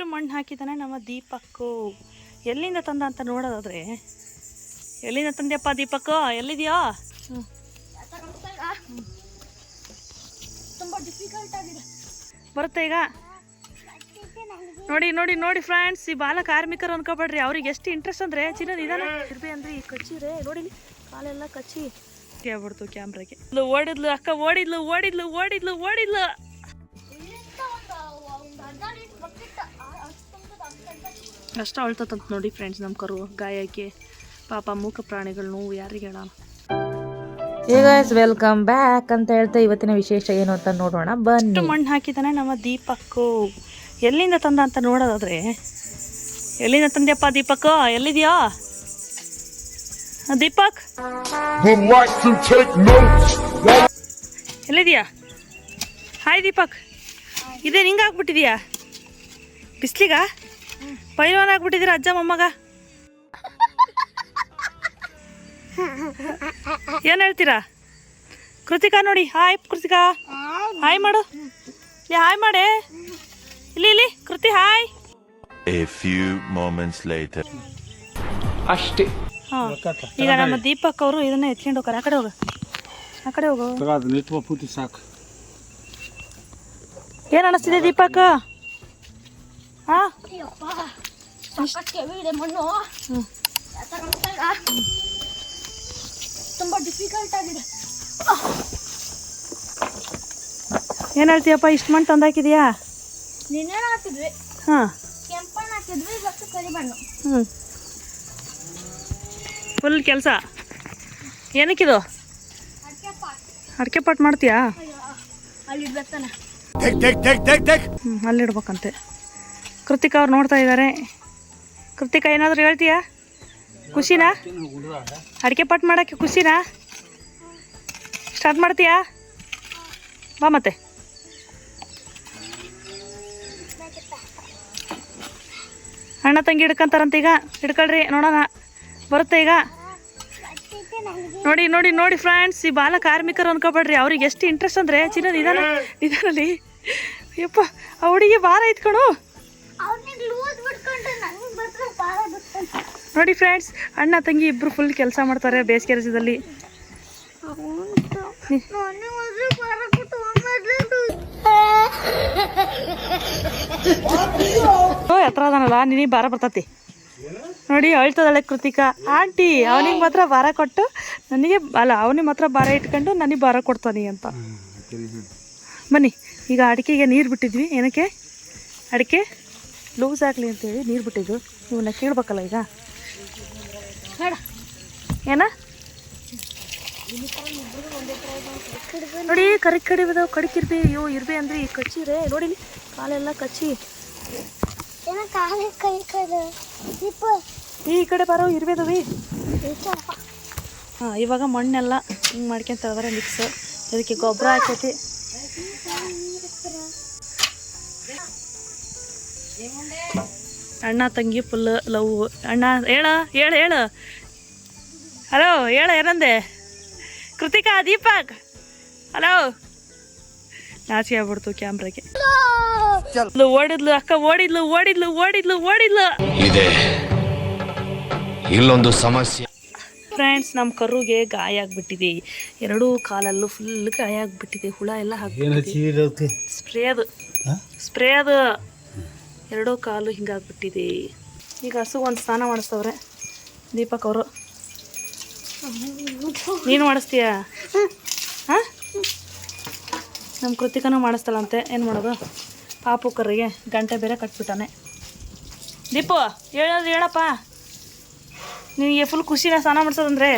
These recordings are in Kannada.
ಎಷ್ಟು ಮಣ್ಣು ಹಾಕಿದ್ದಾನೆ ನಮ್ಮ ದೀಪಕ್ಕು. ಎಲ್ಲಿಂದ ತಂದ ಅಂತ ನೋಡೋದಾದ್ರೆ, ಎಲ್ಲಿಂದ ತಂದ್ಯಪ್ಪ ದೀಪಕ್ಕು? ಎಲ್ಲಿದೆಯೋ? ಬರುತ್ತೆ ಈಗ. ನೋಡಿ ನೋಡಿ ನೋಡಿ ಫ್ರೆಂಡ್ಸ್, ಈ ಬಾಲ ಕಾರ್ಮಿಕರು ಅನ್ಕೋಬೇಡ್ರಿ, ಅವ್ರಿಗೆ ಎಷ್ಟು ಇಂಟ್ರೆಸ್ಟ್ ಅಂದ್ರೆ ಚಿನ್ನದ ಇದಾನೆ ಇರ್ಬಿ ಅಂದ್ರೆ ಈ ಕಚ್ಚಿರೆ ನೋಡಿ, ಕಾಲೆಲ್ಲ ಕಚ್ಚಿ ಆಗ್ಬಿಡ್ತು ಕ್ಯಾಮ್ರಾಗೆ. ಓಡಿದ್ಲು ಅಕ್ಕ, ಓಡಿದ್ಲು ಓಡಿದ್ಲು ಓಡಿದ್ಲು ಓಡಿದ್ಲು. ಅಷ್ಟ ಅಳ್ತಂತ ನೋಡಿ ಫ್ರೆಂಡ್ಸ್ ನಮ್ಮ ಕರು ಗಾಯಕ್ಕೆ. ಪಾಪ ಮೂಕ ಪ್ರಾಣಿಗಳು ನೋವು ಯಾರಿಗೆ ಹೇಳೋಣ. ಈಗ ವೆಲ್ಕಮ್ ಬ್ಯಾಕ್ ಅಂತ ಹೇಳ್ತಾ ಇವತ್ತಿನ ವಿಶೇಷ ಏನು ಅಂತ ನೋಡೋಣ ಬನ್ನಿ. ಮಣ್ಣು ಹಾಕಿದ್ದಾನೆ ನಮ್ಮ ದೀಪಕ್ಕು. ಎಲ್ಲಿಂದ ತಂದ ಅಂತ ನೋಡೋದಾದ್ರೆ, ಎಲ್ಲಿಂದ ತಂದ್ಯಪ್ಪ ದೀಪಕ್ಕು? ಎಲ್ಲಿದೆಯೋ ದೀಪಕ್? ಎಲ್ಲಿದೆಯಾ? ಹಾಯ್ ದೀಪಕ್. ಇದೇನು ಹಿಂಗೆ ಆಗ್ಬಿಟ್ಟಿದೀಯಾ? ಬಿಸ್ಲಿಗ ಪೈಲ್ವಾನ್ ಆಗ್ಬಿಟ್ಟಿದ್ದೀರಾ ಅಜ್ಜ ಮೊಮ್ಮಗ? ಏನು ಹೇಳ್ತೀರಾ? ಕೃತಿಕಾ ನೋಡಿ, ಹಾಯ್ ಕೃತಿಕಾ, ಹಾಯ್ ಮಾಡು. ಹಾಯ್ ಮಾಡೆ ಇಲ್ಲಿ ಇಲ್ಲಿ ಕೃತಿ, hi. A few moments later. ಅಷ್ಟೇ. ಈಗ ನಮ್ಮ ದೀಪಕ್ ಅವರು ಇದನ್ನ ಎತ್ಕೊಂಡು ಹೋಗಾರ. ಆ ಕಡೆ ಹೋಗ, ಆ ಕಡೆ ಹೋಗು. ಸಾಕು. ಏನು ಅನಿಸ್ತಿದೆ ದೀಪಕ್? ತುಂಬಾ ಡಿಫಿಕಲ್ಟ್ ಆಗಿದೆ. ಏನು ಹೇಳ್ತೀಯಪ್ಪ? ಇಷ್ಟು ಮಣ್ಣು ತಂದಾಕಿದ್ಯಾ? ನಿನ್ನೆ ಹಾಕಿದ್ವಿ. ಹಾಂ, ಕೆಂಪಣ್ಣ ಹಾಕಿದ್ವಿ, ಇವತ್ತು ಕರಿಮಣ್ಣು. ಫುಲ್ ಕೆಲಸ. ಏನಕ್ಕಿದು? ಅಡಿಕೆ ಪಾಟ್ ಮಾಡ್ತೀಯಾ? ಅಲ್ಲಿಡ್ಬೇಕನ. ಅಲ್ಲಿಡ್ಬೇಕಂತೆ. ಕೃತಿಕಾ ಅವ್ರು ನೋಡ್ತಾ ಇದ್ದಾರೆ. ಕೃತಿಕಾ ಏನಾದರೂ ಹೇಳ್ತೀಯಾ? ಖುಷಿನಾ? ಅಡಿಕೆ ಪಾಟ್ ಮಾಡೋಕ್ಕೆ ಖುಷಿನಾ? ಸ್ಟಾರ್ಟ್ ಮಾಡ್ತೀಯಾ? ಬಾ ಮತ್ತೆ. ಅಣ್ಣ ತಂಗಿ ಹಿಡ್ಕೊಂತಾರಂತ ಈಗ. ಹಿಡ್ಕೊಳ್ರಿ ನೋಡೋಣ, ಬರುತ್ತೆ ಈಗ. ನೋಡಿ ನೋಡಿ ನೋಡಿ ಫ್ರೆಂಡ್ಸ್, ಈ ಬಾಲ ಕಾರ್ಮಿಕರು ಅನ್ಕೋಬೇಡ್ರಿ, ಅವ್ರಿಗೆ ಎಷ್ಟು ಇಂಟ್ರೆಸ್ಟ್ ಅಂದ್ರೆ ಚಿನ್ನದ ನಿಧಾನಲ್ಲಿ. ಯಪ್ಪ, ಆ ಹುಡುಗಿ ಭಾರ ಇತ್ಕೊಳು. ನೋಡಿ ಫ್ರೆಂಡ್ಸ್, ಅಣ್ಣ ತಂಗಿ ಇಬ್ರು ಫುಲ್ ಕೆಲಸ ಮಾಡ್ತಾರೆ ಬೇಸಿಗೆ ರಜದಲ್ಲಿ. ಎತ್ತರ ಅದನಲ್ಲ, ನಿನಗೆ ಭಾರ ಬರ್ತತಿ ನೋಡಿ. ಅಳ್ತದಳೆ ಕೃತಿಕಾ. ಆಂಟಿ ಅವನಿಗೆ ಮಾತ್ರ ಭಾರ ಕೊಟ್ಟು ನನಗೆ ಅಲ್ಲ, ಅವನಿಗೆ ಮಾತ್ರ ಭಾರ ಇಟ್ಕೊಂಡು ನನಗೆ ಭಾರ ಕೊಡ್ತಾನೆ ಅಂತ. ಬನ್ನಿ, ಈಗ ಅಡಿಕೆಗೆ ನೀರು ಬಿಟ್ಟಿದ್ವಿ. ಏನಕ್ಕೆ? ಅಡಿಕೆ ಲೂಸ್ ಆಗಲಿ ಅಂತೇಳಿ ನೀರು ಬಿಟ್ಟಿದ್ವು. ಇವನ್ನ ಕೇಳ್ಬೇಕಲ್ಲ ಈಗ. ಏನ ನೋಡಿ, ಕರಿಕ್ ಕಡಿ ಬದಾವ, ಕಡಿಕಿರ್ಬಿ. ಅಯ್ಯೋ ಇರ್ಬಿ ಅಂದ್ರೆ ಈ ಕಚ್ಚಿರೆ ನೋಡಿ, ಕಾಲೆಲ್ಲ ಕಚ್ಚಿ. ಈ ಕಡೆ ಬರೋ ಇರ್ಬೇದವಿ. ಹಾಂ, ಇವಾಗ ಮಣ್ಣೆಲ್ಲ ಹಿಂಗೆ ಮಾಡ್ಕೊಂತ ಇದಾರೆ ಮಿಕ್ಸ್. ಇದಕ್ಕೆ ಗೊಬ್ಬರ ಹಾಕೈತಿ. ಅಣ್ಣ ತಂಗಿ ಫುಲ್ ಲವ್. ಅಣ್ಣ ಹೇಳ ಹೇಳು ಹೇಳು. ಹಲೋ ಹೇಳ, ಏನಂದೆ? ಕೃತಿಕಾ, ದೀಪಕ್, ಹಲೋ. ನಾಚಿಕೆ ಆಗ್ಬಿಡ್ತು ಕ್ಯಾಮ್ರಾಗೆ. ಓಡಿದ್ಲು ಅಕ್ಕ, ಓಡಿದ್ಲು ಓಡಿದ್ಲು ಓಡಿದ್ಲು ಓಡಿದ್ಲು. ಇದೆ ಇಲ್ಲೊಂದು ಸಮಸ್ಯೆ ಫ್ರೆಂಡ್ಸ್, ನಮ್ಮ ಕರುಗೆ ಗಾಯ ಆಗ್ಬಿಟ್ಟಿದೆ. ಎರಡೂ ಕಾಲಲ್ಲೂ ಫುಲ್ ಗಾಯ ಆಗ್ಬಿಟ್ಟಿದೆ. ಹುಳ ಎಲ್ಲ ಹಾಕ್ಬಿಟ್ಟಿದೆ. ಸ್ಪ್ರೇ ಅದು ಎರಡೂ ಕಾಲು ಹಿಂಗಾಗ್ಬಿಟ್ಟಿದೆ. ಈಗ ಹಸು ಒಂದು ಸ್ನಾನ ಮಾಡಿಸ್ತವ್ರೆ ದೀಪಕ್ ಅವರು. ನೀನು ಮಾಡಿಸ್ತೀಯ? ಹಾಂ, ನಮ್ಮ ಕೃತಿಕನೂ ಮಾಡಿಸ್ತಲ್ಲಂತೆ. ಏನು ಮಾಡೋದು? ಪಾಪು ಕರಿಗೆ ಗಂಟೆ ಬೇರೆ ಕಟ್ಬಿಟ್ಟಾನೆ. ದೀಪು ಹೇಳೋದು ಹೇಳಪ್ಪ. ನಿನಗೆ ಫುಲ್ ಖುಷಿನ ಸ್ನಾನ ಮಾಡಿಸೋದಂದ್ರೆ?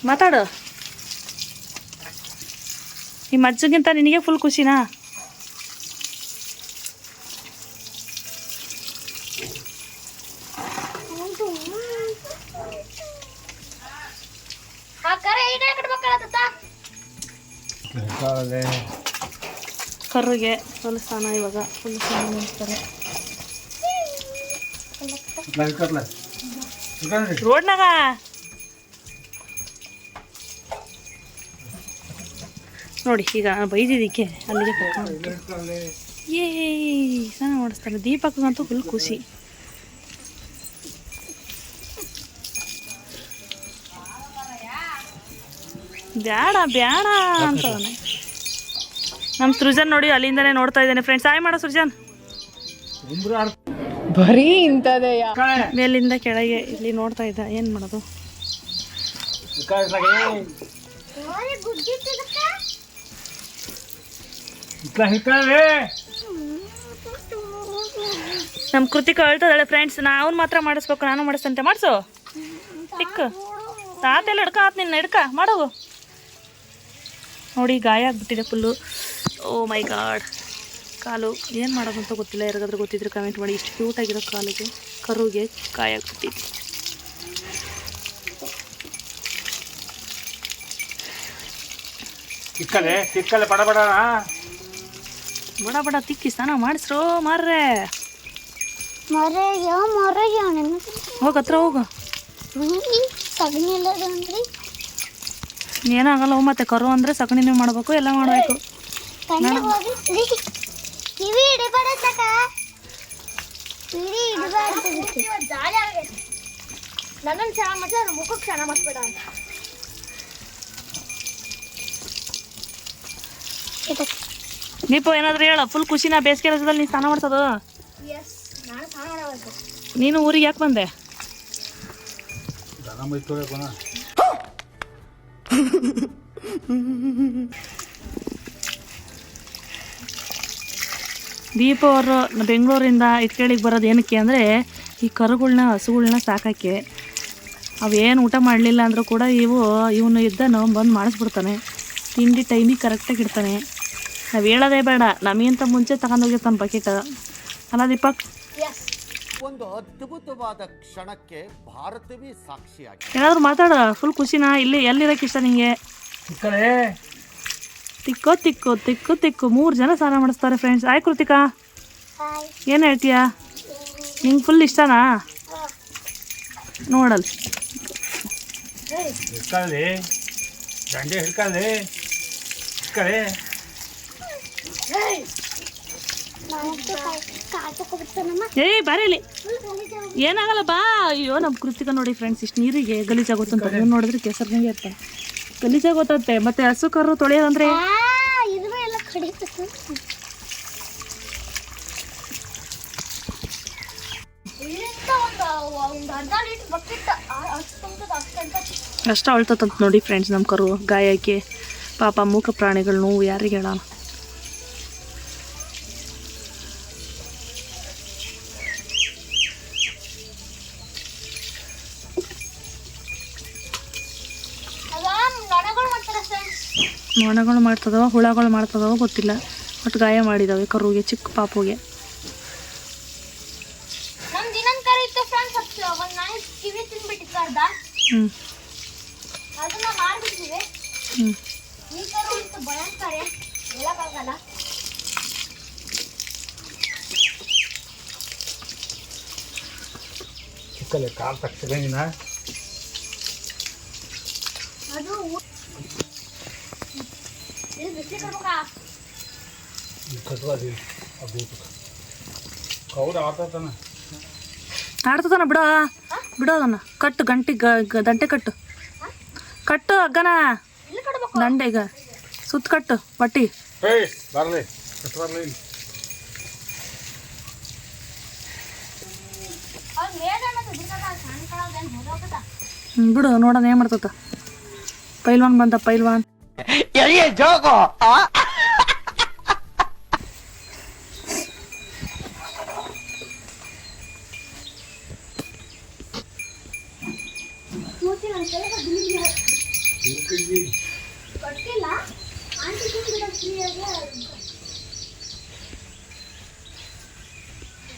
ಮಾತಾಡು. ನಿಮ್ಮ ಅಜ್ಜಗಿಂತ ನಿನಗೆ ಫುಲ್ ಖುಷಿನಾ? ಕರುಗೆ ಫುಲ್ ಸ್ನಾನ ಇವಾಗ ಫುಲ್ ಸ್ನಾನ ಮಾಡ್ತಾರೆ ರೋಡ್ನಾಗ. ನೋಡಿ ಈಗ ಬೈದಿದ್ದಕ್ಕೆ ಅಲ್ಲಿಗೆ ಕರ್ಕೊಂಡು ಏ ಸ್ನಾನ ಮಾಡಿಸ್ತಾರೆ. ದೀಪಕ್ಕಂತೂ ಫುಲ್ ಖುಷಿ. ಬ್ಯಾಡ ಬ್ಯಾಡ ಅಂತವನೆ. ನಮ್ಮ ಸೃಜನ್ ನೋಡಿ ಅಲ್ಲಿಂದನೇ ನೋಡ್ತಾ ಇದ್ದಾನೆ ಫ್ರೆಂಡ್ಸ್. ಹಾಯ್ ಮಾಡೋ ಸೃಜನ್. ಬರೀ ಇಂಥದೇ ಮೇಲಿಂದ ಕೆಳಗೆ ಇಲ್ಲಿ ನೋಡ್ತಾ ಇದ್ದ. ಏನು ಮಾಡೋದು? ನಮ್ಮ ಕೃತಿಕ ಹೇಳ್ತದಾಳೆ ಫ್ರೆಂಡ್ಸ್. ಅವ್ನು ಮಾತ್ರ ಮಾಡಿಸ್ಬೇಕು, ನಾನು ಮಾಡಿಸ್ತಂತೆ. ಮಾಡಿಸು ಟಿಕ್. ತಾತೆಲ್ಲ ಹಿಡ್ಕ ಆತ್ ನಿನ್ನ ಹಿಡ್ಕ ಮಾಡೋದು. ನೋಡಿ ಗಾಯ ಆಗ್ಬಿಟ್ಟಿದೆ ಫುಲ್ಲು. ಓ ಮೈ ಗಾಡ್. ಕಾಲು ಏನು ಮಾಡೋದು ಅಂತ ಗೊತ್ತಿಲ್ಲ. ಯಾರಿಗಾದ್ರೂ ಗೊತ್ತಿದ್ರೆ ಕಮೆಂಟ್ ಮಾಡಿ. ಇಷ್ಟು ಕ್ಯೂಟಾಗಿರೋ ಕಾಲಿಗೆ ಕರುಗೆ ಗಾಯ ಆಗ್ಬಿಟ್ಟಿದೆ. ಬಡ ಬಡ ತಿಕ್ಕಿ ಸ್ನಾನ ಮಾಡಿಸ್ರೋ ಮಾರ್ರೆ. ಹೋಗ ಹತ್ರ ಹೋಗು. ಏನಾಗಲ್ಲ. ಮತ್ತೆ ಕರು ಅಂದರೆ ಸಗಣಿನೇ ಮಾಡಬೇಕು, ಎಲ್ಲ ಮಾಡಬೇಕು. ನನ್ನನ್ನು ಚೆನ್ನಾಗಿ ಮಾಡ್ತಾರೆ, ಅದ್ರ ಮುಖಕ್ಕೆ ಚೆನ್ನಾಗಿ ಮಾಡಿಸ್ಬೇಡ ಅಂತ. ದೀಪ ಏನಾದರೂ ಹೇಳ. ಫುಲ್ ಖುಷಿನ ಬೇಸಿಗೆ ರಜದಲ್ಲಿ ನೀನು ಸ್ನಾನ ಮಾಡ್ಸೋದು? ಎಸ್, ನಾನು ಸ್ನಾನ ಮಾಡಬೇಕು. ನೀನು ಊರಿಗೆ ಯಾಕೆ ಬಂದೆ? ದೀಪ ಅವರು ಬೆಂಗಳೂರಿಂದ ಇಟ್ಕೇಳಿಗೆ ಬರೋದು ಏನಕ್ಕೆ ಅಂದರೆ ಈ ಕರುಗಳ್ನ ಹಸುಗಳ್ನ ಸಾಕೋಕ್ಕೆ. ಅವೇನು ಊಟ ಮಾಡಲಿಲ್ಲ ಅಂದರೂ ಕೂಡ ಇವನು ಇದ್ದನು ಬಂದು ಮಾಡಿಸ್ಬಿಡ್ತಾನೆ. ತಿಂಡಿ ಟೈಮಿಗೆ ಕರೆಕ್ಟಾಗಿ ಇಡ್ತಾನೆ. ನಾವು ಹೇಳೋದೇ ಬೇಡ, ನಮಗಿಂತ ಮುಂಚೆ ತಗೊಂಡೋಗಿರ್ತಾನೆ ಬಕೆಟ್. ಅಲ್ಲ ದೀಪಕ್? ಒಂದು ಅದ್ಭುತವಾದ ಕ್ಷಣಕ್ಕೆ ಭಾರತವೇ ಸಾಕ್ಷಿಯಾಗಿದೆ. ಏನಾದರೂ ಮಾತಾಡ. ಫುಲ್ ಖುಷಿನಾ? ಇಲ್ಲಿ ಎಲ್ಲಿರೋಕ್ಕೆ ಇಷ್ಟ ನಿಮಗೆ? ತಿಕ್ಕೋ ತಿಕ್ಕು ತಿಕ್ಕು ತಿಕ್ಕು. 3 ಜನ ಸ್ನಾನ ಮಾಡಿಸ್ತಾರೆ ಫ್ರೆಂಡ್ಸ್. ಆಯ್ ಕೃತಿಕಾ, ಏನು ಹೇಳ್ತೀಯಾ? ನಿಂಗೆ ಫುಲ್ ಇಷ್ಟನಾ? ನೋಡಲ್ ಏಯ್ ಬರೀಲಿ, ಏನಾಗಲ್ಲ ಬಾ. ಅಯ್ಯೋ ನಮ್ಮ ಕೃತಿಕ ನೋಡಿ ಫ್ರೆಂಡ್ಸ್, ಇಷ್ಟು ನೀರಿಗೆ ಗಲೀಜಾಗುತ್ತಂತ. ನೀವು ನೋಡಿದ್ರೆ ಕೆಸರಿನಂಗೆ ಇರ್ತಾರೆ, ಗಲೀಜಾಗೋತಂತೆ. ಮತ್ತೆ ಹಸು ಕರು ತೊಳೆಯೋದಂದ್ರೆ ಅಷ್ಟ ಅಳ್ತಂತ ನೋಡಿ ಫ್ರೆಂಡ್ಸ್ ನಮ್ಮ ಕರು. ಗಾಯಕ್ಕೆ ಪಾಪ ಮೂಕ ಪ್ರಾಣಿಗಳು ನೋವು ಯಾರಿಗೆ ಹೇಳೋಣ. ನೊಣಗಳು ಮಾಡ್ತದವ, ಹುಳಗಳು ಮಾಡ್ತದವ ಗೊತ್ತಿಲ್ಲ. ಒಟ್ಟು ಗಾಯ ಮಾಡಿದಾವೆ ಕರುಗೆ, ಚಿಕ್ಕ ಪಾಪುಗೆ. ಆಡ್ತದನ ಬಿಡ ಬಿಡೋದನ್ನ. ಕಟ್ಟು ಗಂಟೆ ದಂಟೆ ಕಟ್ಟು ಕಟ್ಟು ಹಗ್ಗನ ದಂಡೆಗ ಸುತ್ತ ಕಟ್ಟು ಬಟ್ಟಿ. ಬಿಡು ನೋಡೋಣ ಏನ್ ಮಾಡ್ತತ. ಪೈಲ್ವಾನ್ ಬಂದ, ಪೈಲ್ವಾನ್.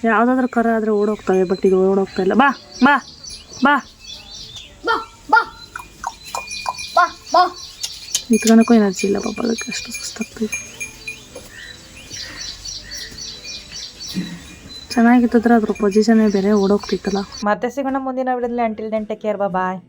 ಯಾವುದಾದ್ರೂ ಕರ ಆದರೆ ಓಡೋಗ್ತವೆ, ಬಟ್ ಇದು ಓಡೋಗ್ತಾ ಇಲ್ಲ. ಬಾ ಬಾ ಬಾ ನಿತ್ಕೊಳಕ್ಕೂ ಎನರ್ಜಿ ಇಲ್ಲ ಪಾಪ, ಅದಕ್ಕೆ ಅಷ್ಟು ಸುಸ್ತಾಗ್ತದೆ. ಚೆನ್ನಾಗಿತ್ತಂದ್ರೆ ಅದ್ರ ಪೊಸಿಷನ್ನೇ ಬೇರೆ, ಓಡೋಗ್ತಿತ್ತಲ್ಲ. ಮತ್ತೆ ಸಿಗೋಣ ಮುಂದಿನ ವಿಡಿಯೋದಲ್ಲಿ. ಅಂಟಿಲ್ ದೆನ್ ಟೇಕ್ ಕೇರ್, ಬಾಯ್.